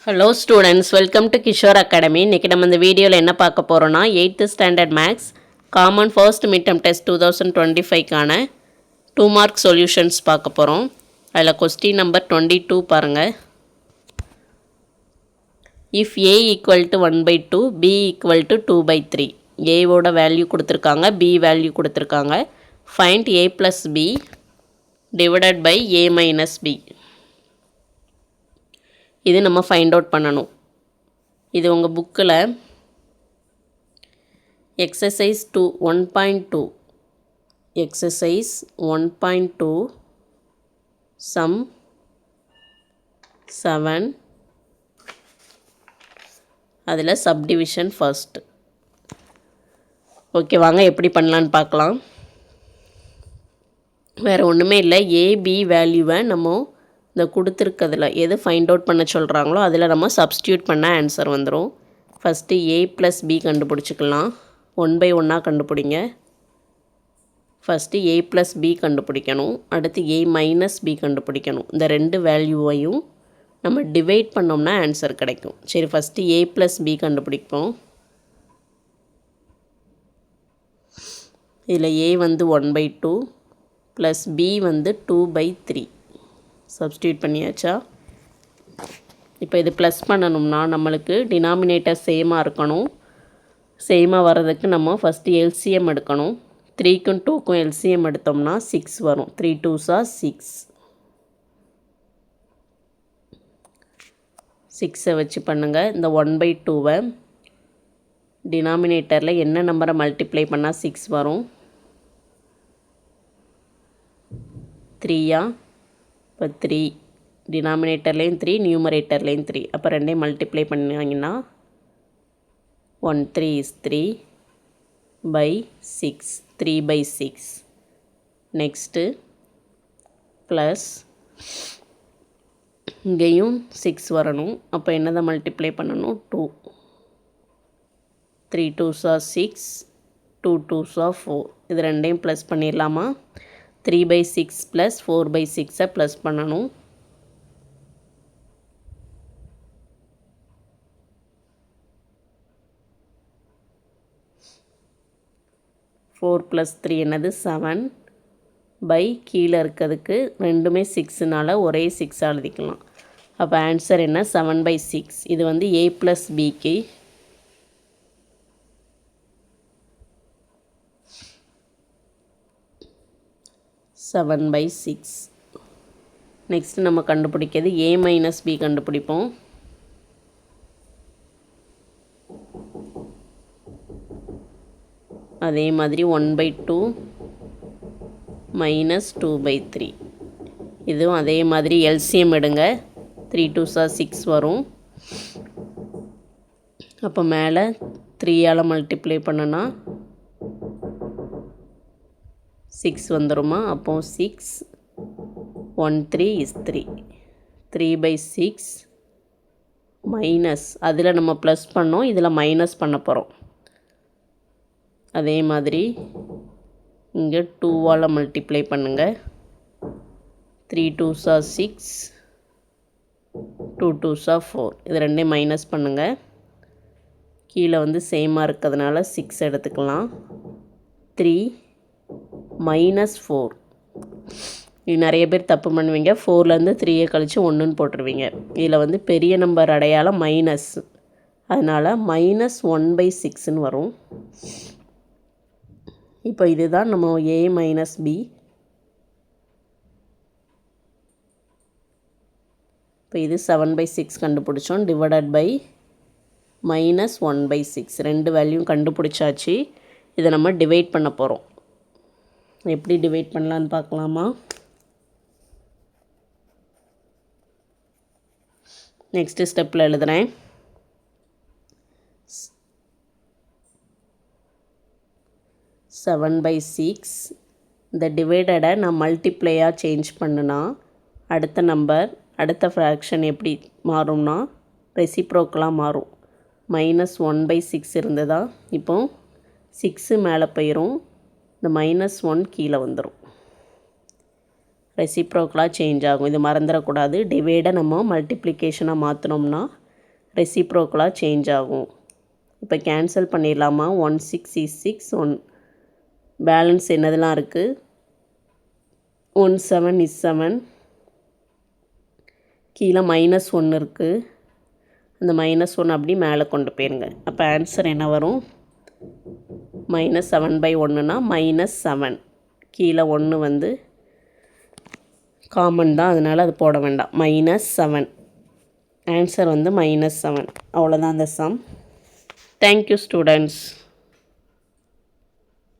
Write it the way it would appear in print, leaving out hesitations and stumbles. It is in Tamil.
Hello students, welcome to Kishore academy. இன்றைக்கி நம்ம இந்த வீடியோவில் என்ன பார்க்க போகிறோன்னா 8th standard maths common first mid term test 2025க்கான 2 மார்க் சொல்யூஷன்ஸ் பார்க்க போகிறோம். அதில் கொஸ்டின் நம்பர் 22 பாருங்கள். If a equal to 1/2 b equal to 2/3, ஏவோட வேல்யூ கொடுத்துருக்காங்க, பி வேல்யூ கொடுத்துருக்காங்க. Find a plus b divided by a minus b. இது நம்ம ஃபைண்ட் அவுட் பண்ணணும். இது உங்கள் புக்கில் எக்ஸசைஸ் 1.2 எக்ஸசைஸ் 1.2 சம் 7 அதில் சப்டிவிஷன் ஃபர்ஸ்ட். ஓகே, வாங்க எப்படி பண்ணலான்னு பார்க்கலாம். வேறு ஒன்றுமே இல்லை, ஏபி வேல்யூவை நம்ம இந்த கொடுத்துருக்கிறதுல எது ஃபைண்ட் அவுட் பண்ண சொல்கிறாங்களோ அதில் நம்ம சப்ஸ்டியூட் பண்ண ஆன்சர் வந்துடும். First A plus B கண்டுபிடிச்சிக்கலாம். 1/1 கண்டுபிடிங்க. ஃபஸ்ட்டு ஏ ப்ளஸ் பி கண்டுபிடிக்கணும். அடுத்து ஏ மைனஸ் பி கண்டுபிடிக்கணும். இந்த ரெண்டு வேல்யூவையும் நம்ம டிவைட் பண்ணோம்னா ஆன்சர் கிடைக்கும். சரி, ஃபஸ்ட்டு ஏ ப்ளஸ் பி கண்டுபிடிப்போம். இதில் ஏ வந்து 1/2 ப்ளஸ் பி வந்து 2/3 சப்ஸ்டியூட் பண்ணியாச்சா? இப்போ இது ப்ளஸ் பண்ணணும்னா நம்மளுக்கு டினாமினேட்டர் சேமாக இருக்கணும். சேமாக வர்றதுக்கு நம்ம ஃபஸ்ட்டு எல்சிஎம் எடுக்கணும். 3க்கும் 2க்கும் எல்சிஎம் எடுத்தோம்னா 6 வரும். 3 2s are 6. 6 வச்சு பண்ணுங்கள். இந்த 1/2 டினாமினேட்டரில் என்ன நம்பரை மல்டிப்ளை பண்ணால் 6 வரும்? 3 இப்போ 3 டினாமினேட்டர்லேயும் 3 நியூமரேட்டர்லேயும் 3. அப்போ ரெண்டையும் மல்டிப்ளை பண்ணிங்கன்னா 1 3 is 3/6 3/6. நெக்ஸ்ட்டு ப்ளஸ் இங்கேயும் 6 வரணும். அப்போ என்னதை மல்டிப்ளை பண்ணணும்? 2. 3 2s are 6, 2 2s are 4. இது ரெண்டையும் ப்ளஸ் பண்ணிடலாமா? 3/6 ப்ளஸ் 4/6 ப்ளஸ் பண்ணணும். 4 + 3 என்னது? 7 பை கீழே இருக்கிறதுக்கு ரெண்டுமே 6னால ஒரே 6 எழுதிக்கலாம். அப்போ ஆன்சர் என்ன? 7/6. இது வந்து ஏ ப்ளஸ் பிக்கு. Seven by 6. நெக்ஸ்ட்டு நம்ம கண்டுபிடிக்கிறது ஏ மைனஸ் பி கண்டுபிடிப்போம். அதே மாதிரி 1/2 மைனஸ் 2/3. இதுவும் அதே மாதிரி எல்சிஎம் எடுங்க. 3 2s are 6 வரும். அப்போ மேலே 3ஆல் மல்டிப்ளை பண்ணனா 6 வந்துடுமா? அப்போ 6 1 3 is 3. 3/6 மைனஸ், அதில் நம்ம ப்ளஸ் பண்ணோம், இதில் மைனஸ் பண்ண போகிறோம். அதே மாதிரி இங்கே 2ஆல் மல்டிப்ளை பண்ணுங்கள். 3 2s are 6, 2 2s are 4. இது ரெண்டையும் மைனஸ் பண்ணுங்கள். கீழே வந்து சேமாக இருக்கிறதுனால 6 எடுத்துக்கலாம். 3 மைனஸ் 4. இது நிறைய பேர் தப்பு பண்ணுவீங்க. 4லேருந்து 3 கழித்து 1ன்னு போட்டுருவீங்க. இதில் வந்து பெரிய நம்பர் அடையாளம் மைனஸ், அதனால் மைனஸ் 1/6ன்னு வரும். இப்போ இதுதான் நம்ம ஏ மைனஸ் பி. இப்போ இது 7/6 கண்டுபிடிச்சோம். Divided by minus 1/6. ரெண்டு வேல்யூவும் கண்டுபிடிச்சாச்சு. இதை நம்ம டிவைட் பண்ண போகிறோம். எப்படி டிவைட் பண்ணலான்னு பார்க்கலாமா? நெக்ஸ்ட்டு ஸ்டெப்பில் எழுதுகிறேன். 7/6 இந்த டிவைடடை நான் மல்டிப்ளையாக சேஞ்ச் பண்ணுனா அடுத்த நம்பர், அடுத்த ஃப்ராக்ஷன் எப்படி மாறும்னா ரெசிப்ரோக்கலாக மாறும். மைனஸ் 1/6 இருந்ததா, இப்போ 6 மேலே போயிடும். இந்த -1 கீழே வந்துடும். ரெசிப்ரோக்கலாக சேஞ்ச் ஆகும். இது மறந்துடக்கூடாது. டிவைடை நம்ம மல்டிப்ளிகேஷனாக மாற்றினோம்னா ரெசிப்ரோக்கலாக சேஞ்ச் ஆகும். இப்போ கேன்சல் பண்ணிடலாமா? 1 6 is 6, 1 பேலன்ஸ் என்னதெல்லாம் இருக்குது? 1 7 is 7, கீழே -1 இருக்குது. அந்த -1 அப்படி மேலே கொண்டு போயிருங்க. அப்போ ஆன்சர் என்ன வரும்? -7/1னா -7. கீழே 1 வந்து காமன் தான், அதனால் அது போட வேண்டாம். -7. ஆன்சர் வந்து -7. அவ்வளோதான் அந்த சம். Thank you students.